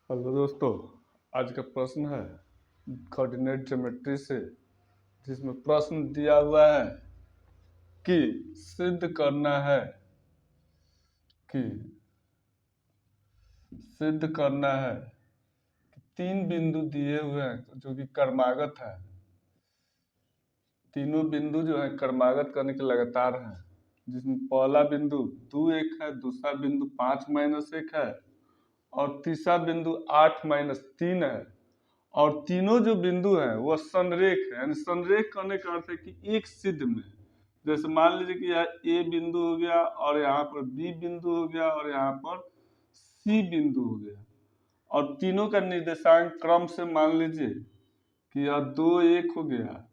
Hello दोस्तों। आज का प्रश्न है कोऑर्डिनेट ज्योमेट्री से, जिसमें प्रश्न दिया हुआ है कि सिद्ध करना है कि सिद्ध करना है कि तीन बिंदु दिए हुए हैं जो कि क्रमागत है। तीनों बिंदु जो है क्रमागत करने के लगातार हैं, जिसमें पहला बिंदु 2 1 है, दूसरा बिंदु 5 - 1 है और तीसरा बिंदु 8 - 3 है। और तीनों जो बिंदु हैं वह संरेख है, यानी संरेख करने का अर्थ है कि एक सिद्ध में। जैसे मान लीजिए कि यहाँ ए बिंदु हो गया और यहाँ पर बी बिंदु हो गया और यहाँ पर सी बिंदु हो गया, और तीनों का निर्देशांक क्रम से मान लीजिए कि यह 2 1 हो गया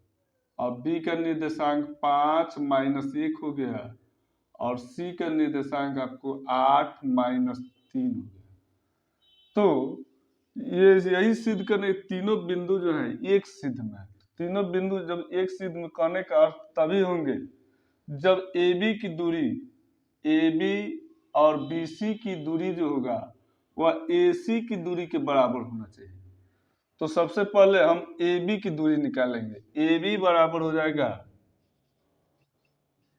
और बी का निर्देशांक 5 - 1 हो गया और सी का निर्देशांक आपको 8 - 3 हो गया। तो ये यही सिद्ध करने, तीनों बिंदु जो है एक सिद्ध में है। तीनों बिंदु जब एक सिद्ध में करने का अर्थ तभी होंगे जब AB की दूरी, AB और BC की दूरी जो होगा वह AC की दूरी के बराबर होना चाहिए। तो सबसे पहले हम AB की दूरी निकालेंगे। AB बराबर हो जाएगा,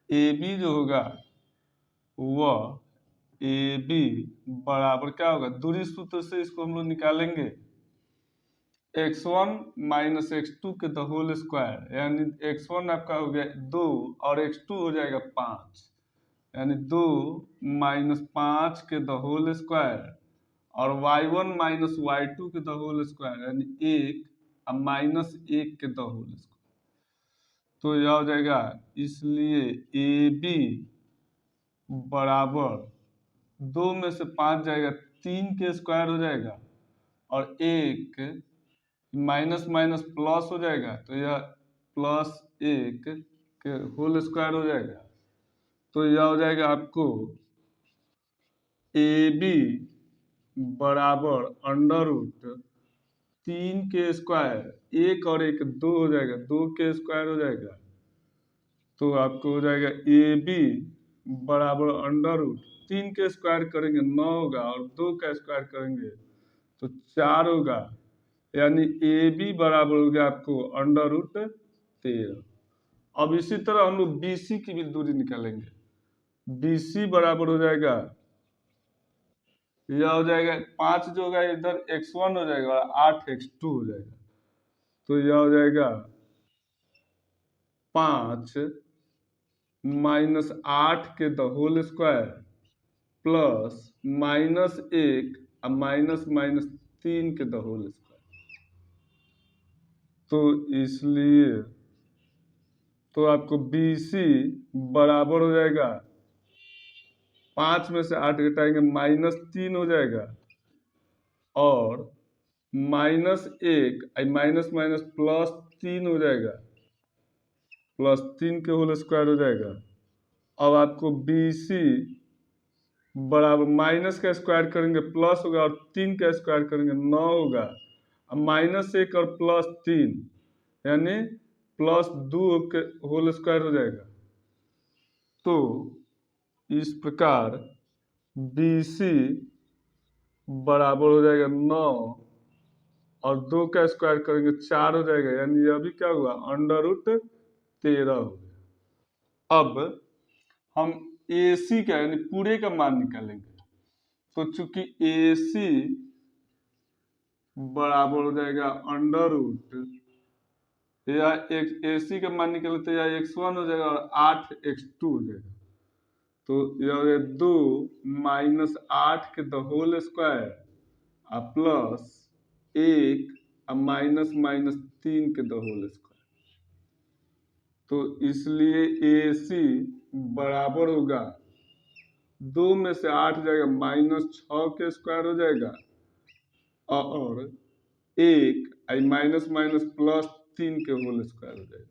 AB जो होगा वह AB बराबर क्या होगा, दूरी सूत्र से इसको हम लोग निकालेंगे x1 - x2 के द होल स्क्वायर, यानी x1 आपका हो गया 2 और x2 हो जाएगा 5, यानी 2 - 5 के द होल स्क्वायर और y1 - y2 के द होल स्क्वायर, यानी 1 और -1 के द होल स्क्वायर। तो यह हो जाएगा, इसलिए AB बराबर 2 में से 5 जाएगा 3 के स्क्वायर हो जाएगा और 1 माइनस माइनस प्लस हो जाएगा, तो यह +1 के होल स्क्वायर हो जाएगा। तो यह हो जाएगा आपको AB बराबर √3 के स्क्वायर, 1 और 1 2 हो जाएगा, 2 के स्क्वायर हो जाएगा। तो आपको हो जाएगा AB बराबर √3 के स्क्वायर करेंगे 9 होगा और 2 का स्क्वायर करेंगे तो 4 होगा, यानी AB बराबर हो गया आपको √13। अब इसी तरह हम लोग BC की भी दूरी निकालेंगे। BC बराबर हो जाएगा, यह हो जाएगा 5 जो होगा इधर x1 हो जाएगा और 8 x2 हो जाएगा। तो यह हो जाएगा 5 - 8 के द होल स्क्वायर प्लस -1 और -3 के द होल स्क्वायर। तो इसलिए तो आपको BC बराबर हो जाएगा, 5 में से 8 घटाएंगे -3 हो जाएगा और -1 माइनस माइनस +3 हो जाएगा, +3 के होल स्क्वायर हो जाएगा। अब आपको BC बराबर माइनस का स्क्वायर करेंगे प्लस होगा और 3 का स्क्वायर करेंगे 9 होगा, अब -1 और +3 यानी +2 के होल स्क्वायर हो जाएगा। तो इस प्रकार BC बराबर हो जाएगा 9 और 2 का स्क्वायर करेंगे 4 हो जाएगा, यानी यह भी क्या हुआ √13 हो गया। अब हम AC का यानी पूरे का मान निकालेंगे। तो चूंकि AC बराबर हो जाएगा एक AC का मान निकाले तो यह x1 हो जाएगा और 8 x2 हो जाएगा। तो यह 2 - 8 के द होल स्क्वायर प्लस 1 और -3 के द होल स्क्वायर। तो इसलिए AC बराबर होगा, 2 में से 8 जाएगा -6 के स्क्वायर हो जाएगा और 1 -3 के होल स्क्वायर हो जाएगा।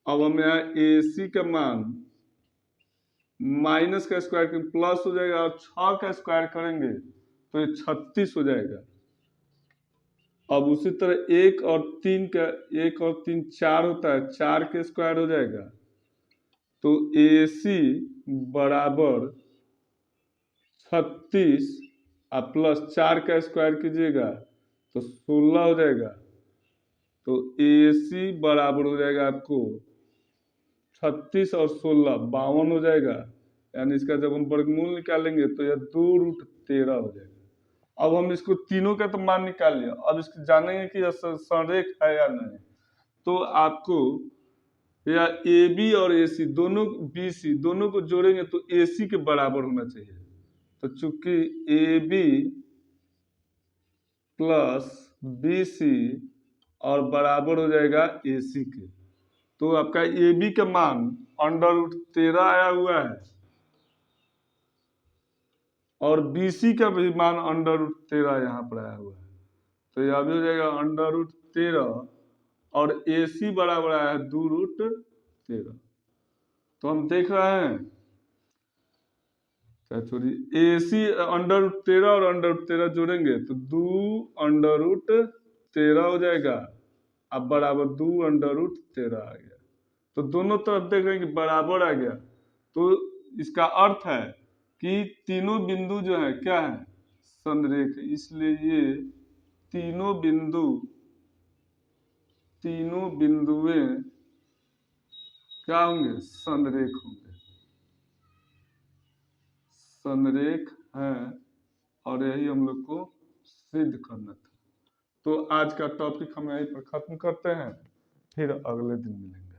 अब हम यहाँ AC का मान माइनस का स्क्वायर करेंगे प्लस हो जाएगा और 6 का स्क्वायर करेंगे तो ये 36 हो जाएगा। अब उसी तरह 1 और 3 4 होता है, 4 के स्क्वायर हो जाएगा। तो AC बराबर 36 आप प्लस 4 का स्क्वायर कीजिएगा तो 16 हो जाएगा। तो AC बराबर हो जाएगा आपको 36 और 16 52 हो जाएगा। यानी इसका जब हम वर्गमूल निकालेंगे तो यह 2√13 हो जाएगा। अब हम इसको तीनों का तो मान निकाल लिया, अब इसको जानेंगे कि यह संरेख है या नहीं। तो आपको या AB और AC दोनों, BC दोनों को जोड़ेंगे तो AC के बराबर होना चाहिए। तो चूंकि AB प्लस BC और बराबर हो जाएगा AC के, तो आपका AB का मान √13 आया हुआ है और BC का भी मान √13 यहाँ पर आया हुआ है। तो यह भी हो जाएगा √13 और AC बराबर आया है 2√13। तो हम देख रहे हैं, छोड़िए, AC √13 और √13 जोड़ेंगे तो 2√13 हो जाएगा। अब बराबर 2√13 आ गया। तो दोनों तरफ देख रहे हैं कि बराबर आ गया। तो इसका अर्थ है कि तीनों बिंदु जो है क्या है, संरेख। इसलिए ये तीनों बिंदुएं क्या होंगे, संरेख होंगे, संरेख हैं। और यही हम लोग को सिद्ध करना था। तो आज का टॉपिक हम यहीं पर खत्म करते हैं, फिर अगले दिन मिलेंगे।